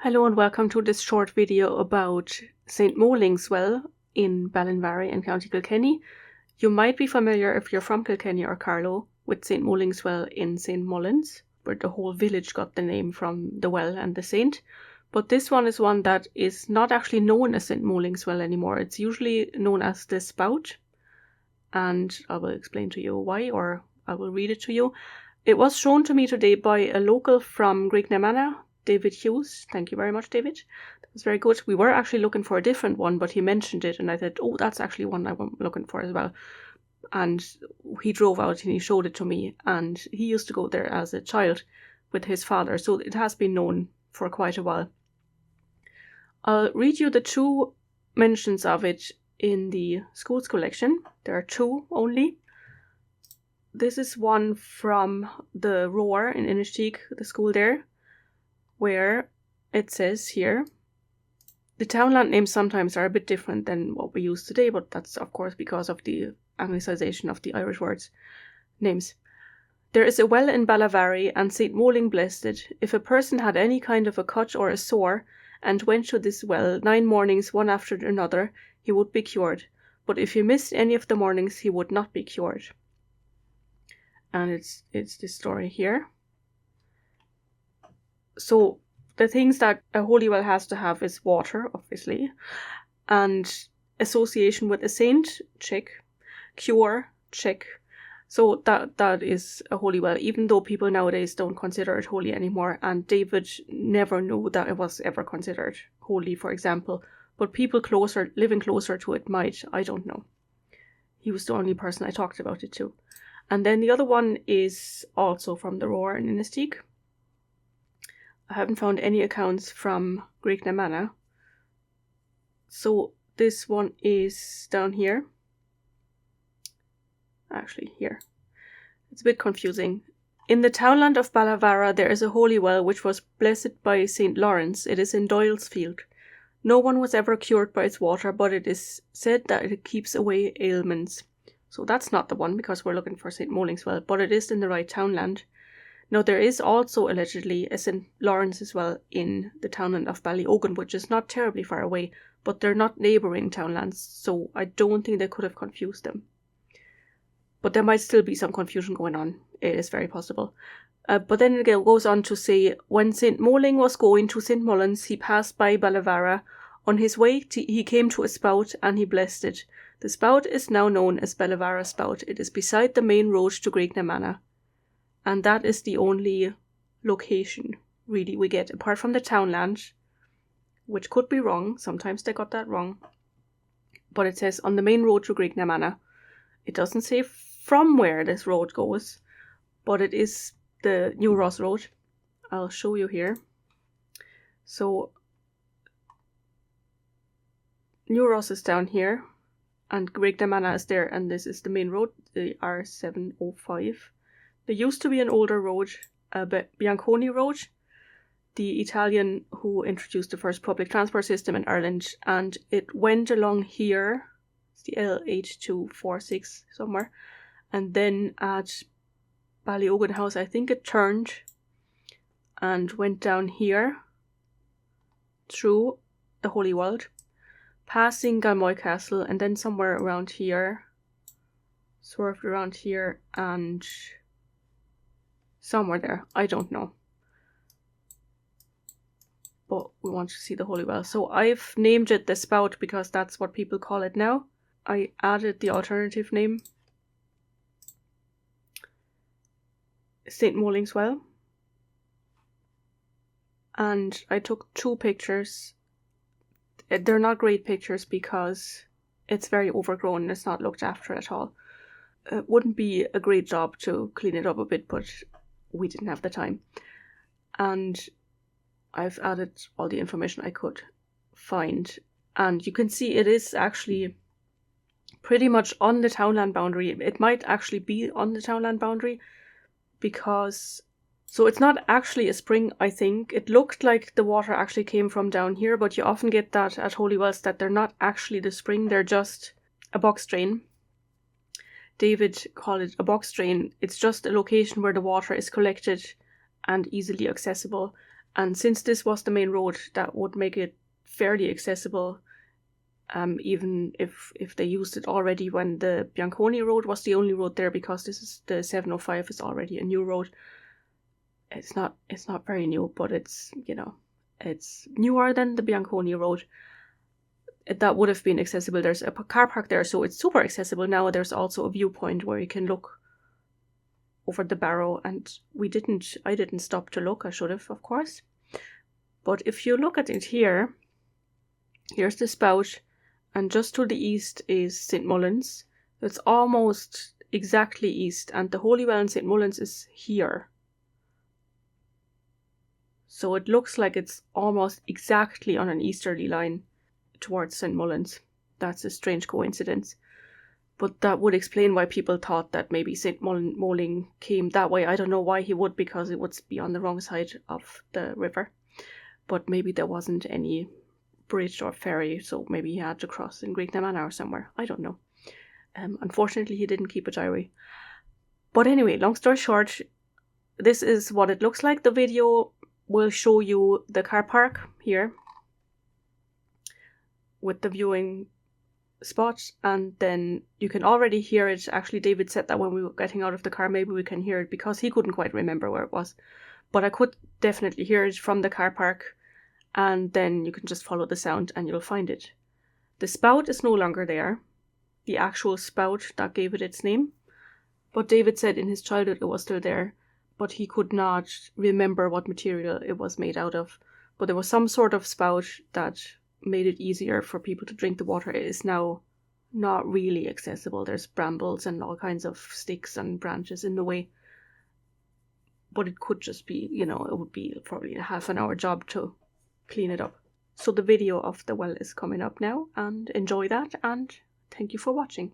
Hello and welcome to this short video about St. Molling's Well in Ballinvarry in County Kilkenny. You might be familiar if you're from Kilkenny or Carlow with St. Molling's Well in St. Mullins, where the whole village got the name from the well and the saint. But this one is one that is not actually known as St. Molling's Well anymore. It's usually known as the Spout, and I will explain to you why, or I will read it to you. It was shown to me today by a local from Graiguenamanagh, David Hughes. Thank you very much, David. That was very good. We were actually looking for a different one, but he mentioned it and I said, oh, that's actually one I'm looking for as well. And he drove out and he showed it to me, and he used to go there as a child with his father, so it has been known for quite a while. I'll read you the two mentions of it in the schools collection. There are two only. This is one from the Roar in Inishtig, the school there, where it says here, the townland names sometimes are a bit different than what we use today, but that's of course because of the Anglicization of the Irish words names. There is a well in Ballavarra, and St. Molling blessed it. If a person had any kind of a cut or a sore, and went to this well 9 mornings one after another, he would be cured. But if he missed any of the mornings, he would not be cured. And it's this story here. So the things that a holy well has to have is water, obviously, and association with a saint, check, cure, check. So that is a holy well, even though people nowadays don't consider it holy anymore, and David never knew that it was ever considered holy, for example, but people living closer to it might, I don't know. He was the only person I talked about it to. And then the other one is also from the Roar in Inishtig. I haven't found any accounts from Graiguenamanagh. So this one is down here. Actually, here. It's a bit confusing. In the townland of Ballavarra there is a holy well which was blessed by St. Lawrence. It is in Doyle's field. No one was ever cured by its water, but it is said that it keeps away ailments. So that's not the one, because we're looking for St. Molling's Well, but it is in the right townland. Now there is also allegedly a St. Lawrence's Well in the townland of Balliogan, which is not terribly far away, but they're not neighbouring townlands, so I don't think they could have confused them. But there might still be some confusion going on. It is very possible. But then it goes on to say, when St. Molling was going to St. Mullins, he passed by Ballavarra. On his way, he came to a spout, and he blessed it. The spout is now known as Ballavarra Spout. It is beside the main road to Graiguenamanagh. And that is the only location, really, we get, apart from the townland, which could be wrong. Sometimes they got that wrong. But it says on the main road to Graiguenamanagh. It doesn't say from where this road goes, but it is the New Ross Road. I'll show you here. So New Ross is down here, and Graiguenamanagh is there, and this is the main road, the R705. There used to be an older road, Bianconi Road, the Italian who introduced the first public transport system in Ireland, and it went along here. It's the LH246 somewhere, and then at Balliogan House I think it turned and went down here through the Holy World, passing Galmoy Castle, and then somewhere around here, swerved around here, and somewhere there, I don't know. But we want to see the Holy Well. So I've named it the Spout because that's what people call it now. I added the alternative name, St. Molling's Well, and I took 2 pictures. They're not great pictures because it's very overgrown and it's not looked after at all. It wouldn't be a great job to clean it up a bit, but we didn't have the time. And I've added all the information I could find, and you can see it is actually pretty much on the townland boundary. It might actually be on the townland boundary because, so it's not actually a spring, I think. It looked like the water actually came from down here, but you often get that at holy wells, that they're not actually the spring, they're just a box drain. David called it a box drain. It's just a location where the water is collected and easily accessible. And since this was the main road, that would make it fairly accessible, even if they used it already when the Bianconi road was the only road there, because this is the 705 is already a new road. It's not very new, but it's, you know, it's newer than the Bianconi road. That would have been accessible. There's a car park there, so it's super accessible now. There's also a viewpoint where you can look over the barrow, and I didn't stop to look. I should have, of course. But if you look at it here, here's the Spout, and just to the east is St. Mullins. It's almost exactly east, and the Holy Well in St. Mullins is here. So it looks like it's almost exactly on an easterly line towards St. Mullins. That's a strange coincidence. But that would explain why people thought that maybe St. Moling came that way. I don't know why he would, because it would be on the wrong side of the river. But maybe there wasn't any bridge or ferry, so maybe he had to cross in Graiguenamanagh or somewhere. I don't know. Unfortunately, he didn't keep a diary. But anyway, long story short, this is what it looks like. The video will show you the car park here with the viewing spot, and then you can already hear it. Actually, David said that when we were getting out of the car, maybe we can hear it, because he couldn't quite remember where it was. But I could definitely hear it from the car park, and then you can just follow the sound and you'll find it. The Spout is no longer there, the actual spout that gave it its name. But David said in his childhood it was still there, but he could not remember what material it was made out of. But there was some sort of spout that made it easier for people to drink the water. It is now not really accessible. There's brambles and all kinds of sticks and branches in the way. But it could just be, you know, it would be probably a half an hour job to clean it up. So the video of the well is coming up now, and enjoy that, and thank you for watching.